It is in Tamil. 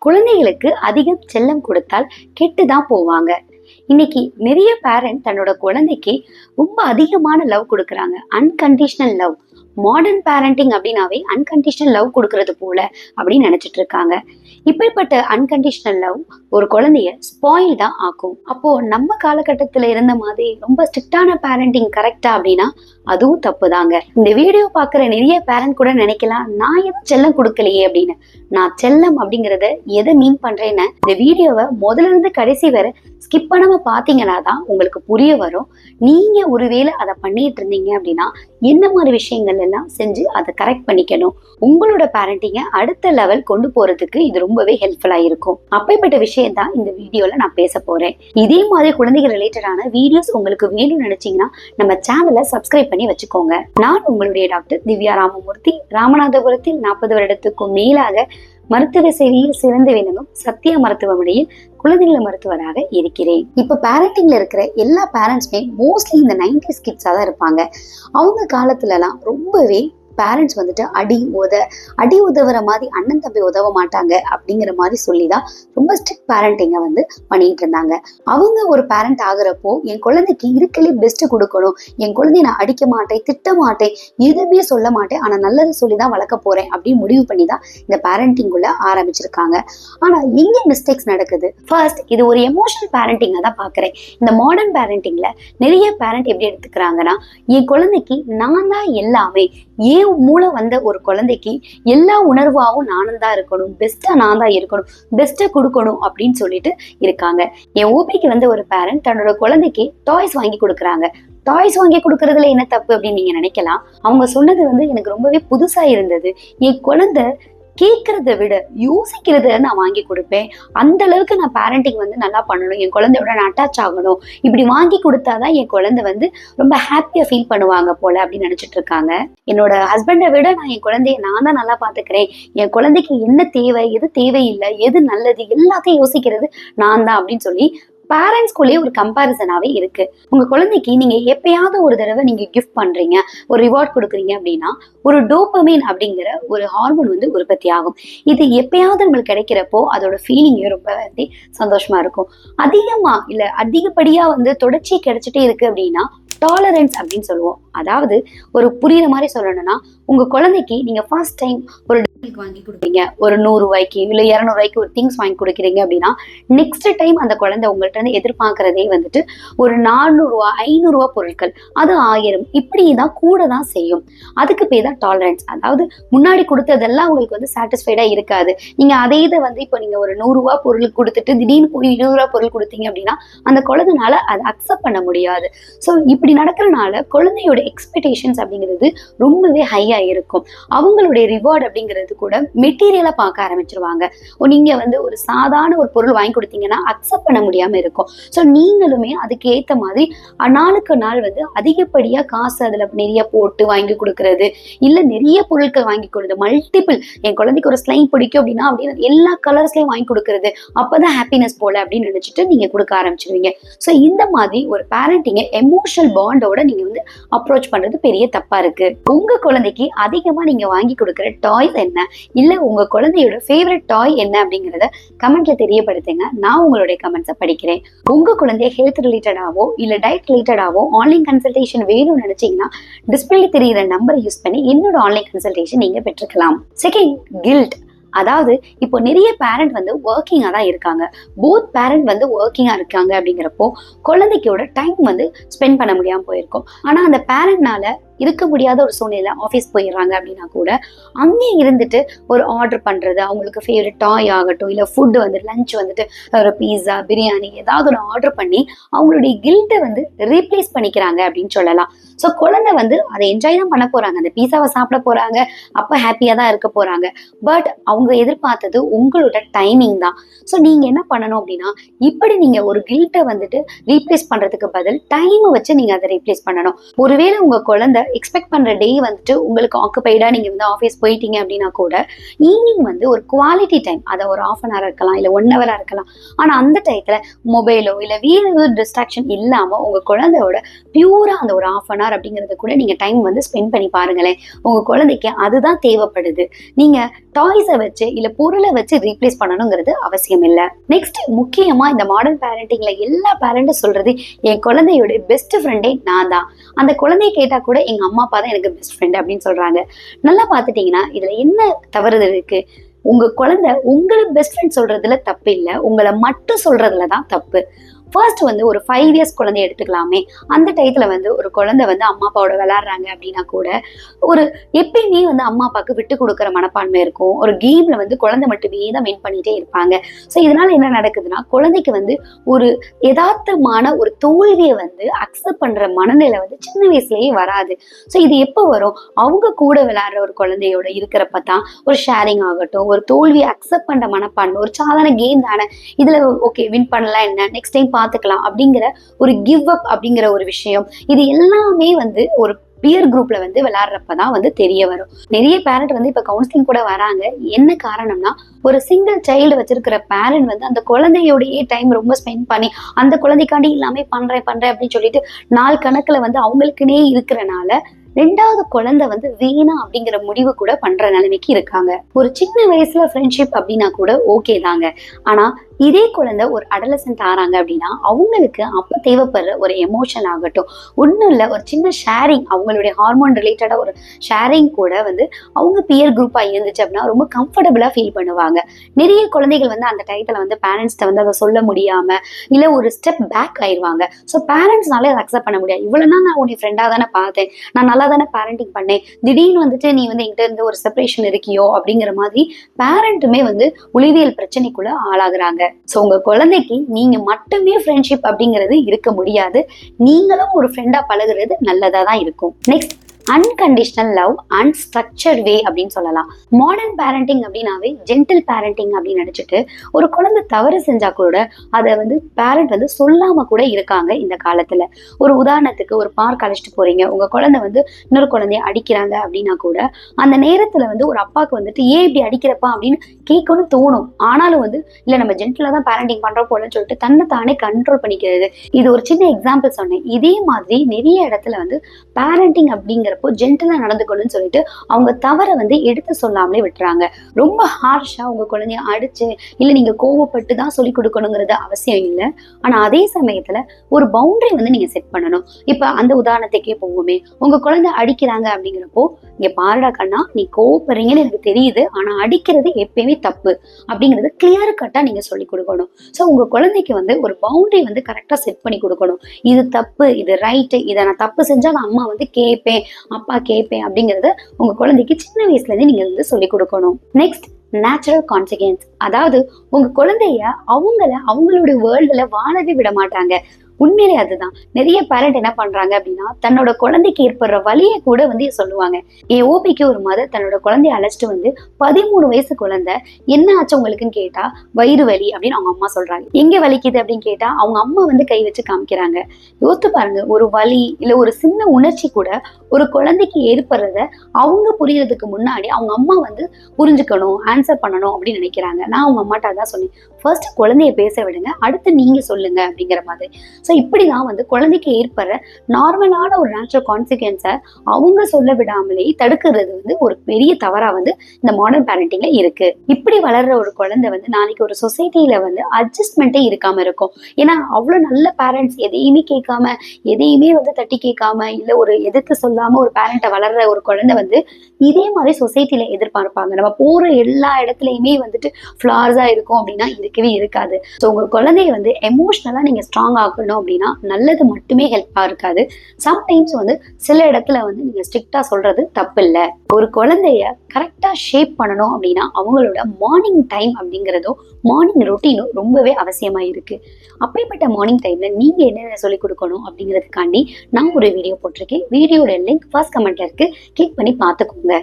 குழந்தைகளுக்கு அதிகம் செல்லம் கொடுத்தால் கெட்டுதான் போவாங்க. இன்னைக்கு நிறைய பேரண்ட் தன்னோட குழந்தைக்கு ரொம்ப அதிகமான லவ் கொடுக்குறாங்க. Unconditional love. மாடர்ன் பேரண்டிங் அப்படின்னாவே அன்கண்டிஷனல் லவ் கொடுக்கறது போல அப்படின்னு நினைச்சிட்டு இருக்காங்க. இப்படிப்பட்ட அன்கண்டிஷனல் லவ் ஒரு குழந்தைய ஸ்பாயில் தான் ஆக்கும். அப்போ நம்ம காலகட்டத்துல இருந்த மாதிரி ரொம்ப ஸ்ட்ரிக்டான பேரண்டிங் கரெக்டா அப்படின்னா அதுவும் தப்பு தாங்க. இந்த வீடியோ பாக்குற நிறைய பேரண்ட் கூட நினைக்கலாம், நான் எதுவும் செல்லம் கொடுக்கலையே அப்படின்னு. நான் செல்லம் அப்படிங்கறத எதை மீன் பண்றேன்னு இந்த வீடியோவை முதல்ல இருந்து கடைசி வரை ஸ்கிப் பண்ணாம பாத்தீங்கன்னா தான் உங்களுக்கு புரிய வரும். நீங்க ஒருவேளை அதை பண்ணிட்டு இருந்தீங்க அப்படின்னா என்ன மாதிரி விஷயங்கள் எல்லாம் செஞ்சு அதை கரெக்ட் பண்ணிக்கணும். உங்களோட பேரண்டிங்க அடுத்த லெவல் கொண்டு போறதுக்கு இது ரொம்பவே ஹெல்ப்ஃபுல்லா இருக்கும். அப்படிப்பட்ட விஷயம் தான் இந்த வீடியோல நான் பேச போறேன். இதே மாதிரி குழந்தைகள் ரிலேட்டடான வீடியோஸ் உங்களுக்கு வேணும்னு நினைச்சீங்கன்னா நம்ம சேனலை சப்ஸ்கிரைப் பண்ணி வச்சுக்கோங்க. நான் உங்களுடைய டாக்டர் திவ்யா ராமமூர்த்தி, ராமநாதபுரத்தில் 40 வருடத்துக்கும் மேலாக மருத்துவ சேவையில் சிறந்து விளங்கும் சத்யா மருத்துவமனையில் குழந்தைகள் மருத்துவராக இருக்கிறேன். இப்ப பேரண்டிங்ல இருக்கிற எல்லா பேரண்ட்ஸ்மே மோஸ்ட்லி இந்த 90s கிட்ஸா தான் இருப்பாங்க. அவங்க காலத்துல எல்லாம் ரொம்பவே பேரண்ட்ஸ் வந்துட்டு அடி உதவுற மாதிரி அண்ணன் தம்பி உதவ மாட்டாங்க அப்படிங்கிற மாதிரி சொல்லிதான் ரொம்ப ஸ்ட்ரிக்ட் பேரண்டிங்க பண்ணிட்டு இருந்தாங்க. அவங்க ஒரு பேரண்ட் ஆகுறப்போ என் குழந்தைக்கு இருக்கலே பெஸ்ட் கொடுக்கணும், என் குழந்தைய நான் அடிக்க மாட்டேன், திட்ட மாட்டேன், எதுவுமே சொல்ல மாட்டேன், ஆனா நல்லது சொல்லிதான் வளர்க்க போறேன் அப்படின்னு முடிவு பண்ணி தான் இந்த பேரண்டிங் உள்ள ஆரம்பிச்சிருக்காங்க. ஆனா எங்க மிஸ்டேக்ஸ் நடக்குது? ஃபர்ஸ்ட், இது ஒரு எமோஷனல் பேரண்டிங்கா தான் பாக்குறேன். இந்த மாடர்ன் பேரண்டிங்ல நிறைய பேரண்ட் எப்படி எடுத்துக்கிறாங்கன்னா, என் குழந்தைக்கு நான் தான் எல்லாமே, ஏன் மூளை வந்த ஒரு குழந்தைக்கு எல்லா உணர்வாகவும் நானும் தான் இருக்கணும், பெஸ்டா நான் தான் இருக்கணும், பெஸ்ட்டை கொடுக்கணும் அப்படின்னு சொல்லிட்டு இருக்காங்க. என் ஓபிக்கு ஒரு பேரண்ட் தன்னோட குழந்தைக்கு டாய்ஸ் வாங்கி கொடுக்குறாங்க. டாய்ஸ் வாங்கி கொடுக்கறதுல என்ன தப்பு அப்படின்னு நீங்க நினைக்கலாம். அவங்க சொன்னது எனக்கு ரொம்பவே புதுசா இருந்தது. என் குழந்தை கேட்கறத விட யோசிக்கிறத நான் வாங்கி கொடுப்பேன், அந்த அளவுக்கு நான் பேரண்டிங் நல்லா பண்ணணும், என் குழந்தையோட நான் அட்டாச் ஆகணும், இப்படி வாங்கி கொடுத்தாதான் என் குழந்தை ரொம்ப ஹாப்பியா ஃபீல் பண்ணுவாங்க போல அப்படின்னு நினைச்சிட்டு இருக்காங்க. என்னோட ஹஸ்பண்டை விட நான் என் குழந்தைய நான் தான் நல்லா பாத்துக்கிறேன், என் குழந்தைக்கு என்ன தேவை, எது தேவையில்லை, எது நல்லது, எல்லாத்தையும் யோசிக்கிறது நான் தான் அப்படின்னு சொல்லி பேரண்ட்ஸ்குள்ளேயே ஒரு கம்பேரிசனாவே இருக்கு. உங்க குழந்தைக்கு நீங்க எப்பயாவது ஒரு தடவை நீங்க கிஃப்ட் பண்றீங்க, ஒரு ரிவார்ட் கொடுக்குறீங்க அப்படின்னா ஒரு டோபமைன் அப்படிங்கிற ஒரு ஹார்மோன் உற்பத்தி ஆகும். இது எப்பயாவது நம்மளுக்கு கிடைக்கிறப்போ அதோட ஃபீலிங்கே ரொம்ப சந்தோஷமா இருக்கும். அதிகப்படியா தொடர்ச்சி கிடைச்சிட்டே இருக்கு அப்படின்னா டாலரன்ஸ் அப்படின்னு சொல்லுவோம். அதாவது ஒரு புரியுற மாதிரி சொல்லணும்னா, உங்க குழந்தைக்கு நீங்க ஃபர்ஸ்ட் டைம் ஒரு வாங்கி கொடுப்பீங்க, ஒரு 100 ரூபாய்க்கு இல்ல 200 ரூபாய்க்கு ஒரு திங்ஸ் வாங்கி கொடுக்குறீங்க அப்படின்னா நெக்ஸ்ட் டைம் அந்த குழந்தை உங்கள்கிட்ட எதிர்பார்க்கறதே ஒரு 400 ரூபா 500 ரூபா பொருட்கள், அது 1000, இப்படிதான் கூட தான் செய்யும். அதுக்கு பேர் தான் டாலரன்ஸ். அதாவது முன்னாடி கொடுத்ததெல்லாம் உங்களுக்கு சாட்டிஸ்ஃபைடா இருக்காது. நீங்க அதே இதை இப்போ நீங்க ஒரு 100 ரூபா பொருள் கொடுத்துட்டு திடீர்னு போய் 20 ரூபா பொருள் கொடுத்தீங்க அப்படின்னா அந்த குழந்தைனால அதை அக்செப்ட் பண்ண முடியாது. ஸோ இப்படி நடக்கிறதுனால குழந்தையோட எக்ஸ்பெக்டேஷன்ஸ் அப்படிங்கிறது ரொம்பவே ஹையா இருக்கும். அவங்களுடைய ரிவார்ட் அப்படிங்கிறது கூட மெட்டீரியலா பார்க்க ஆரம்பிச்சிருவாங்க. நீங்க ஒரு சாதாரண ஒரு பொருள் வாங்கி கொடுத்தீங்கன்னா அக்செப்ட் பண்ண முடியாம இருக்கும். ஸோ நீங்களுமே அதுக்கு ஏத்த மாதிரி நாளுக்கு நாள் அதிகப்படியா காசு அதுல நிறைய போட்டு வாங்கி கொடுக்கறது, இல்ல நிறைய பொருட்கள் வாங்கி கொடுக்குறது, மல்டிபிள், என் குழந்தைக்கு ஒரு ஸ்லைம் பிடிக்கும் அப்படின்னா அப்படின்னு எல்லா கலர்ஸ்லயும் வாங்கி கொடுக்கறது, அப்பதான் ஹாப்பினஸ் போல அப்படின்னு நினைச்சிட்டு நீங்க கொடுக்க ஆரம்பிச்சிருவீங்க. ஸோ இந்த மாதிரி ஒரு பேரண்டிங்க எமோஷனல் பாண்டோட நீங்க அப்ரோச் பண்றது பெரிய தப்பா இருக்கு. உங்க குழந்தைக்கு அதிகமா நீங்க வாங்கி கொடுக்குற டாய்ஸ் என்ன, இல்ல உங்க குழந்தையோட ஃபேவரட் டாய் என்ன அப்படிங்கறத கமெண்ட்ல தெரியப்படுத்துங்க. நான் உங்களுடைய கமெண்ட்ஸை படிக்கிறேன். உங்க குழந்தைய ஹெல்த் ரிலேட்டடாவோ இல்ல டயட் ரிலேட்டடாவோ ஆன்லைன் கன்சல்டேஷன் வேணும்னு நினைச்சீங்கன்னா டிஸ்பிளே தெரியுற நம்பரை யூஸ் பண்ணி என்னோட ஆன்லைன் கன்சல்டேஷன் நீங்க பெற்றுக்கலாம். Second, guilt. அதாவது இப்போ நிறைய பேரண்ட் ஒர்க்கிங்கா தான் இருக்காங்க. போத் பேரண்ட் ஒர்க்கிங்கா இருக்காங்க அப்படிங்கிறப்போ குழந்தைக்கோட டைம் ஸ்பெண்ட் பண்ண முடியாம போயிருக்கும். ஆனா அந்த பேரண்ட்னால இருக்க முடியாத ஒரு சூழ்நிலை ஆஃபீஸ் போயிடுறாங்க அப்படின்னா கூட அங்கே இருந்துட்டு ஒரு ஆர்டர் பண்றது, அவங்களுக்கு ஃபேவரட் டாய் ஆகட்டும் இல்ல ஃபுட் லஞ்ச் ஒரு பீஸா பிரியாணி ஏதாவது ஒரு ஆர்டர் பண்ணி அவங்களுடைய கில்ட்டை ரீப்ளேஸ் பண்ணிக்கிறாங்க அப்படின்னு சொல்லலாம். ஸோ குழந்தை அதை என்ஜாய் தான் பண்ண போறாங்க, அந்த பீஸாவை சாப்பிட போறாங்க, அப்ப ஹாப்பியா தான் இருக்க போறாங்க. பட் அவங்க எதிர்பார்த்தது உங்களோட டைமிங் தான். ஸோ நீங்க என்ன பண்ணணும் அப்படின்னா, இப்படி நீங்க ஒரு கில்ட்டை ரீப்ளேஸ் பண்றதுக்கு பதில் டைம் வச்சு நீங்க அதை ரீப்ளேஸ் பண்ணணும். ஒருவேளை உங்க குழந்தை எக்ஸ்பெக்ட் பண்ற டே வந்துட்டு உங்களுக்கு ஆக்குபைடா நீங்க வந்து ஆஃபீஸ் போயிட்டீங்க அப்படின்னா கூட ஈவினிங் வந்து ஒரு குவாலிட்டி டைம், அதை ஒரு ½ hour இருக்கலாம், இல்ல 1 hour இருக்கலாம். ஆனா அந்த டயத்துல மொபைலோ இல்ல வேற ஏதோ டிஸ்ட்ராக்ஷன் இல்லாம உங்க குழந்தையோட பியூரா அந்த ஒரு ½ hour அப்படிங்கறத கூட நீங்க டைம் வந்து ஸ்பெண்ட் பண்ணி பாருங்களேன். உங்க குழந்தைக்கு அதுதான் தேவைப்படுது. நீங்க டாய்ஸை வச்சு இல்ல பொருளை வச்சு ரீப்ளேஸ் பண்ணணுங்கிறது அவசியம் இல்ல. நெக்ஸ்ட், முக்கியமா இந்த மாடர்ன் பேரண்டிங்ல எல்லா பேரண்ட்டும் சொல்றது, என் குழந்தையோட பெஸ்ட் ஃப்ரெண்டே நான் தான். அந்த குழந்தைய கேட்டா கூட எங்க அம்மா அப்பா தான் எனக்கு பெஸ்ட் ஃப்ரெண்ட் அப்படின்னு சொல்றாங்க. நல்லா பாத்துட்டீங்கன்னா இதுல என்ன தவறுதல் இருக்கு? உங்க குழந்தை உங்களுக்கு பெஸ்ட் ஃப்ரெண்ட் சொல்றதுல தப்பு இல்ல, உங்களை மட்டும் சொல்றதுலதான் தப்பு. ஃபர்ஸ்ட் வந்து ஒரு 5 years குழந்தைய எடுத்துக்கலாமே. அந்த டயத்துல வந்து ஒரு குழந்தை வந்து அம்மா அப்பாவோட விளையாடுறாங்க அப்படின்னா கூட ஒரு எப்பயுமே வந்து அம்மா அப்பாவுக்கு விட்டு கொடுக்குற மனப்பான்மை இருக்கும். ஒரு கேம்ல வந்து குழந்தை மட்டுமே தான் வின் பண்ணிட்டே இருப்பாங்க. ஸோ இதனால என்ன நடக்குதுன்னா, குழந்தைக்கு வந்து ஒரு யதார்த்தமான ஒரு தோல்வியை வந்து அக்செப்ட் பண்ற மனநிலை வந்து சின்ன வயசுலயே வராது. ஸோ இது எப்போ வரும்? அவங்க கூட விளையாடுற ஒரு குழந்தையோட இருக்கிறப்ப தான் ஒரு ஷேரிங் ஆகட்டும், ஒரு தோல்வியை அக்செப்ட் பண்ற மனப்பான்மை, ஒரு சாதாரண கேம் தானே, இதுல ஓகே வின் பண்ணலாம் என்ன, நெக்ஸ்ட் டைம் பார்த்துக்கலாம் அப்படிங்கிற ஒரு கிவ் அப் அப்படிங்கிற ஒரு விஷயம், இது எல்லாமே வந்து ஒரு பியர் குரூப்ல வந்து விளையாடுறப்பதான் வந்து தெரிய வரும். நிறைய பேரண்ட் வந்து இப்ப கவுன்சிலிங் கூட வராங்க. என்ன காரணம்னா, ஒரு சிங்கிள் சைல்டு வச்சிருக்கிற பேரண்ட் வந்து அந்த குழந்தையோடயே டைம் ரொம்ப ஸ்பெண்ட் பண்ணி அந்த குழந்தைக்காண்டி எல்லாமே பண்றேன் அப்படின்னு சொல்லிட்டு நாள் கணக்குல வந்து அவங்களுக்குன்னே இருக்கிறனால 2வது குழந்தை வந்து வீணா அப்படிங்கிற முடிவு கூட பண்ற நிலைமைக்கு இருக்காங்க. ஒரு சின்ன வயசுல ஃப்ரெண்ட்ஷிப் அப்படின்னா கூட ஓகே தாங்க. ஆனா இதே குழந்தை ஒரு அடலசன்ட் ஆறாங்க அப்படின்னா அவங்களுக்கு அப்ப தேவைப்படுற ஒரு எமோஷன் ஆகட்டும், ஒன்றும் இல்லை, ஒரு சின்ன ஷேரிங், அவங்களுடைய ஹார்மோன் ரிலேட்டடா ஒரு ஷேரிங் கூட வந்து அவங்க பியர் குரூப்பா இருந்துச்சு அப்படின்னா ரொம்ப கம்ஃபர்டபுளா ஃபீல் பண்ணுவாங்க. நிறைய குழந்தைகள் வந்து அந்த டயத்துல வந்து பேரண்ட்ஸ்ட வந்து அதை சொல்ல முடியாம இல்ல ஒரு ஸ்டெப் பேக் ஆயிடுவாங்க. ஸோ பேரண்ட்ஸ்னாலே அதை அக்செப்ட் பண்ண முடியாது. இவ்வளவு நாள் நான் உன்னை ஃப்ரெண்டா தானே பார்த்தேன், நான் நல்லா தானே பேரண்டிங் பண்ணேன், திடீர்னு வந்துட்டு நீ வந்து என்கிட்ட இருந்து ஒரு செப்பரேஷன் இருக்கியோ அப்படிங்கிற மாதிரி பேரண்ட்டுமே வந்து உளவியல் பிரச்சனைக்குள்ள ஆளாகுறாங்க. ஸோ உங்க குழந்தைக்கு நீங்க மட்டுமே ஃப்ரெண்ட்ஷிப் அப்படிங்கிறது இருக்க முடியாது. நீங்களும் ஒரு ஃப்ரெண்டா பழகுறது நல்லதா தான் இருக்கும். Next, unconditional love and structured way அப்படின்னு சொல்லலாம். மாடர்ன் பேரண்டிங் அப்படின்னாவே ஜென்டில் பேரண்டிங் அப்படின்னு நினைச்சிட்டு ஒரு குழந்தை தவறு செஞ்சா கூட அதை வந்து பேரண்ட் வந்து சொல்லாம கூட இருக்காங்க இந்த காலத்துல. ஒரு உதாரணத்துக்கு, ஒரு பார்க் அழைச்சிட்டு போறீங்க, உங்க குழந்தை வந்து இன்னொரு குழந்தைய அடிக்கிறாங்க அப்படின்னா கூட அந்த நேரத்துல வந்து ஒரு அப்பாவுக்கு வந்துட்டு ஏன் இப்படி அடிக்கிறப்பா அப்படின்னு கேட்கணும்னு தோணும். ஆனாலும் வந்து இல்ல நம்ம ஜென்டிலா தான் பேரண்டிங் பண்றோம் போலன்னு சொல்லிட்டு தன்னை தானே கண்ட்ரோல் பண்ணிக்கிறது. இது ஒரு சின்ன எக்ஸாம்பிள் சொன்னேன். இதே மாதிரி நிறைய இடத்துல வந்து பேரண்டிங் அப்படிங்கிற ஜென்டலா நடந்துக்கணும்னு சொல்லிட்டு அவங்க தவறை வந்து எடுத்து சொல்லாமலே விட்டுறாங்க. ரொம்ப ஹார்ஷா உங்க குழந்தைய அடிச்சு இல்ல நீங்க கோவப்பட்டு தான் சொல்லி கொடுக்கணுங்கிறது அவசியம் இல்லை. ஆனா அதே சமயத்துல ஒரு பவுண்டரி வந்து நீங்க செட் பண்ணணும். இப்ப அந்த உதாரணத்துக்கே போவோமே, உங்க குழந்தை அடிக்கிறாங்க அப்படிங்கிறப்போ, இங்க பாருடா கண்ணா, நீ கோவப்படுறீங்கன்னு எனக்கு தெரியுது, ஆனா அடிக்கிறது எப்பயுமே தப்பு அப்படிங்கிறது கிளியர் கட்டா நீங்க சொல்லி கொடுக்கணும். ஸோ உங்க குழந்தைக்கு வந்து ஒரு பவுண்டரி வந்து கரெக்டா செட் பண்ணி கொடுக்கணும். இது தப்பு, இது ரைட்டு, இதை நான் தப்பு செஞ்சா நான் அம்மா வந்து கேட்பேன், அப்பா கேட்பேன் அப்படிங்கறத உங்க குழந்தைக்கு சின்ன வயசுல இருந்து நீங்க வந்து சொல்லி கொடுக்கணும். Next, natural consequence. அதாவது உங்க குழந்தைய அவங்களுடைய வேர்ல்டுல வாழவே விட மாட்டாங்க. உண்மையிலே அதுதான். நிறைய பேரண்ட் என்ன பண்றாங்க அப்படின்னா, தன்னோட குழந்தைக்கு ஏற்படுற வலியை கூட வந்து சொல்லுவாங்க. என் ஓபிக்கு ஒரு மதர் தன்னோட குழந்தைய அழைச்சிட்டு வந்து 13 வயசு குழந்தை, என்ன ஆச்சு உங்களுக்குன்னு கேட்டா வயிறு வலி அப்படின்னு அவங்க அம்மா சொல்றாங்க. எங்க வலிக்குது அப்படின்னு கேட்டா அவங்க அம்மா வந்து கை வச்சு காமிக்கிறாங்க. யோசித்து பாருங்க, ஒரு வலி இல்ல ஒரு சின்ன உணர்ச்சி கூட ஒரு குழந்தைக்கு ஏற்படுறத அவங்க புரியறதுக்கு முன்னாடி அவங்க அம்மா வந்து புரிஞ்சுக்கணும், ஆன்சர் பண்ணணும் அப்படின்னு நினைக்கிறாங்க. நான் அவங்க அம்மாட்ட தான் சொன்னேன், ஃபர்ஸ்ட் குழந்தைய பேச விடுங்க, அடுத்து நீங்க சொல்லுங்க அப்படிங்கிற மாதிரி. ஸோ இப்படிதான் வந்து குழந்தைக்கு ஏற்படுற நார்மலான ஒரு நேச்சுரல் கான்சிக்வன்ஸை அவங்க சொல்ல விடாமலே தடுக்கிறது வந்து ஒரு பெரிய தவறா வந்து இந்த மாடர்ன் பேரண்டிங்ல இருக்கு. இப்படி வளர்ற ஒரு குழந்தை வந்து நாளைக்கு ஒரு சொசைட்டில வந்து அட்ஜஸ்ட்மெண்ட்டே இருக்காம இருக்கும். ஏன்னா அவ்வளவு நல்ல பேரண்ட்ஸ் எதையுமே கேட்காம, எதையுமே வந்து தட்டி கேட்காம இல்ல ஒரு எதிர்த்து சொல்லாம ஒரு பேரண்ட்டை வளர்ற ஒரு குழந்தை வந்து இதே மாதிரி சொசைட்டில எதிர்பார்ப்பாங்க. நம்ம போற எல்லா இடத்துலயுமே வந்துட்டு ஃபிளார்ஸா இருக்கும் அப்படின்னா இருக்கவே இருக்காது. ஸோ உங்க குழந்தைய வந்து எமோஷனலா நீங்க ஸ்ட்ராங் ஆகணும் அப்படின்னா நல்லது மட்டுமே ஹெல்ப்பா இருக்காது. சம்டைம்ஸ் வந்து சில இடத்துல வந்து நீங்க ஸ்ட்ரிக்டா சொல்றது தப்பு இல்லை. ஒரு குழந்தைய கரெக்டா ஷேப் பண்ணணும் அப்படின்னா அவங்களோட மார்னிங் டைம் அப்படிங்கிறதோ மார்னிங் ரொட்டீனும் ரொம்பவே அவசியமா இருக்கு. அப்படிப்பட்ட மார்னிங் டைம்ல நீங்க என்னென்ன சொல்லிக் கொடுக்கணும் அப்படிங்கிறதுக்காண்டி நான் ஒரு வீடியோ போட்டிருக்கேன். வீடியோட லிங்க் ஃபர்ஸ்ட் கமெண்ட்ல இருக்கு, கிளிக் பண்ணி பார்த்துக்கோங்க.